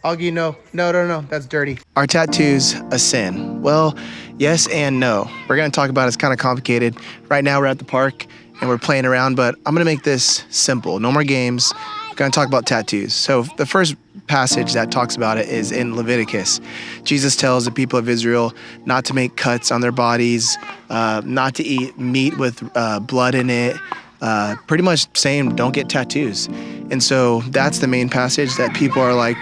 Augie, no, that's dirty. Are tattoos a sin? Well, yes and no. We're gonna talk about it. It's kind of complicated. Right now we're at the park and we're playing around, but I'm gonna make this simple. No more games. We're gonna talk about tattoos. So the first passage that talks about it is in Leviticus. Jesus tells the people of Israel not to make cuts on their bodies, not to eat meat with blood in it, pretty much saying don't get tattoos. And so that's the main passage that people are like,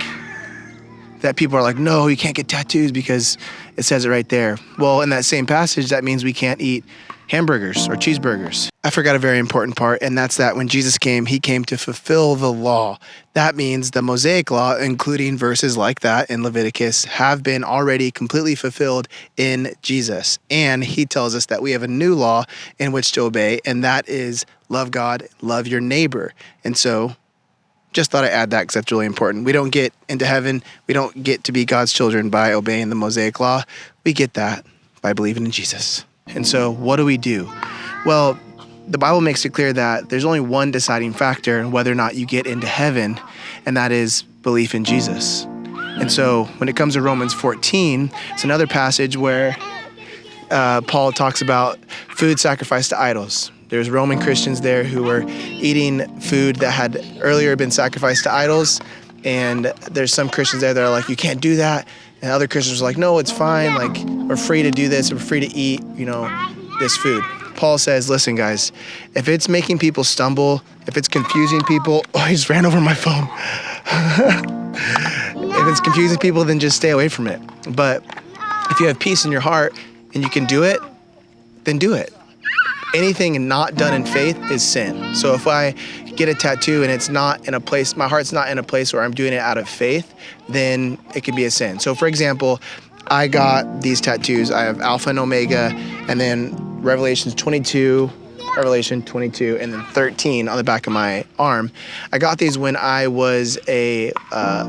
no, you can't get tattoos because it says it right there. Well, in that same passage, that means we can't eat hamburgers or cheeseburgers. I forgot a very important part, and that's that when Jesus came, he came to fulfill the law. That means the Mosaic law, including verses like that in Leviticus, have been already completely fulfilled in Jesus. And he tells us that we have a new law in which to obey, and that is love God, love your neighbor. And so just thought I'd add that because that's really important. We don't get into heaven. We don't get to be God's children by obeying the Mosaic law. We get that by believing in Jesus. And so what do we do? Well, the Bible makes it clear that there's only one deciding factor in whether or not you get into heaven, and that is belief in Jesus. And so when it comes to Romans 14, it's another passage where Paul talks about food sacrificed to idols. There's Roman Christians there who were eating food that had earlier been sacrificed to idols. And there's some Christians there that are like, you can't do that. And other Christians are like, no, it's fine. Like, we're free to do this. We're free to eat, this food. Paul says, listen, guys, if it's making people stumble, if it's confusing people, I just ran over my phone. If it's confusing people, then just stay away from it. But if you have peace in your heart and you can do it, then do it. Anything not done in faith is sin. So if I get a tattoo and it's not in a place, my heart's not in a place where I'm doing it out of faith, then it can be a sin. So for example, I got these tattoos. I have Alpha and Omega, and then Revelation 22, and then 13 on the back of my arm. I got these when I was a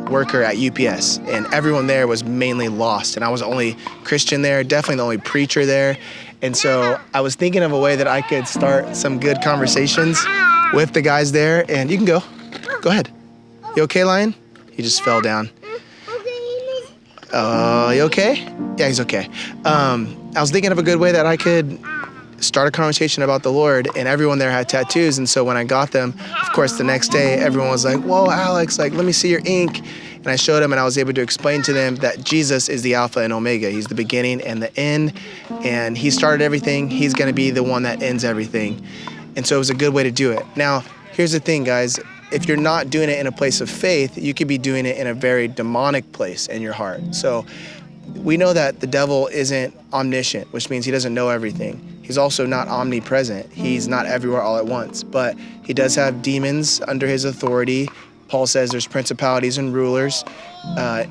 worker at UPS, and everyone there was mainly lost, and I was the only Christian there, definitely the only preacher there. And so I was thinking of a way that I could start some good conversations with the guys there. And you can go ahead. You okay, Lion? He just fell down. You okay? Yeah, he's okay. I was thinking of a good way that I could start a conversation about the Lord, and everyone there had tattoos. And so when I got them, of course, the next day, everyone was like, whoa, Alex, like, let me see your ink. And I showed them, and I was able to explain to them that Jesus is the Alpha and Omega. He's the beginning and the end, and he started everything. He's going to be the one that ends everything. And so it was a good way to do it. Now, here's the thing, guys. If you're not doing it in a place of faith, you could be doing it in a very demonic place in your heart. So we know that the devil isn't omniscient, which means he doesn't know everything. He's also not omnipresent. He's not everywhere all at once, but he does have demons under his authority. Paul says there's principalities and rulers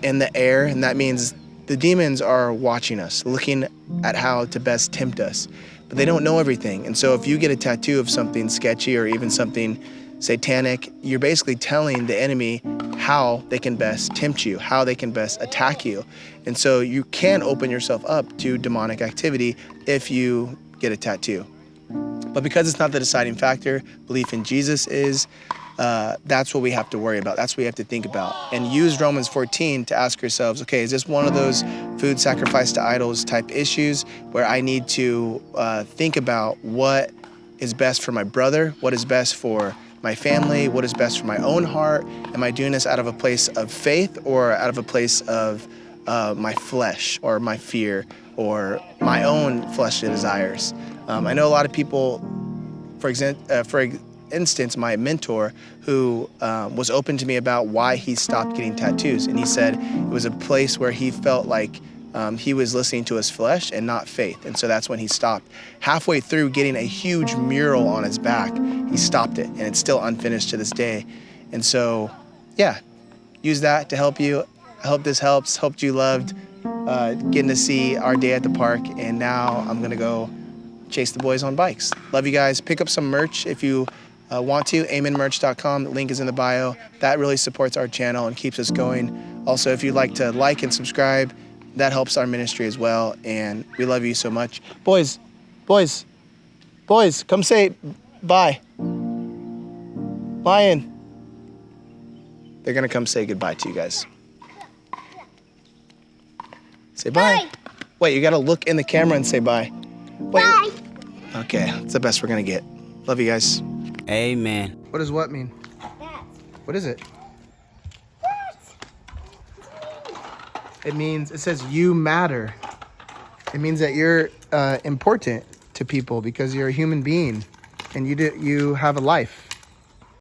in the air, and that means the demons are watching us, looking at how to best tempt us, but they don't know everything. And so if you get a tattoo of something sketchy or even something satanic, you're basically telling the enemy how they can best tempt you, how they can best attack you. And so you can open yourself up to demonic activity if you get a tattoo. But because it's not the deciding factor, belief in Jesus is, that's what we have to worry about. That's what we have to think about. And use Romans 14 to ask yourselves, okay, is this one of those food sacrifice to idols type issues where I need to think about what is best for my brother, what is best for my family, what is best for my own heart? Am I doing this out of a place of faith or out of a place of my flesh or my fear or my own fleshly desires? I know a lot of people, for instance, my mentor who was open to me about why he stopped getting tattoos. And he said it was a place where he felt like he was listening to his flesh and not faith. And so that's when he stopped. Halfway through getting a huge mural on his back, he stopped it, and it's still unfinished to this day. And so, yeah, use that to help you. I hope this helps. Hoped you loved getting to see our day at the park. And now I'm going to go chase the boys on bikes. Love you guys. Pick up some merch if you want to. amenmerch.com. The link is in the bio. That really supports our channel and keeps us going. Also, if you'd like to like and subscribe, that helps our ministry as well. And we love you so much. Boys, come say bye. Lion. They're going to come say goodbye to you guys. Say bye. Wait, you got to look in the camera and say bye. Wait. Bye. Okay, that's the best we're going to get. Love you guys. Amen. What does what mean? That. What is it? That. It means, it says you matter. It means that you're important to people because you're a human being and you have a life.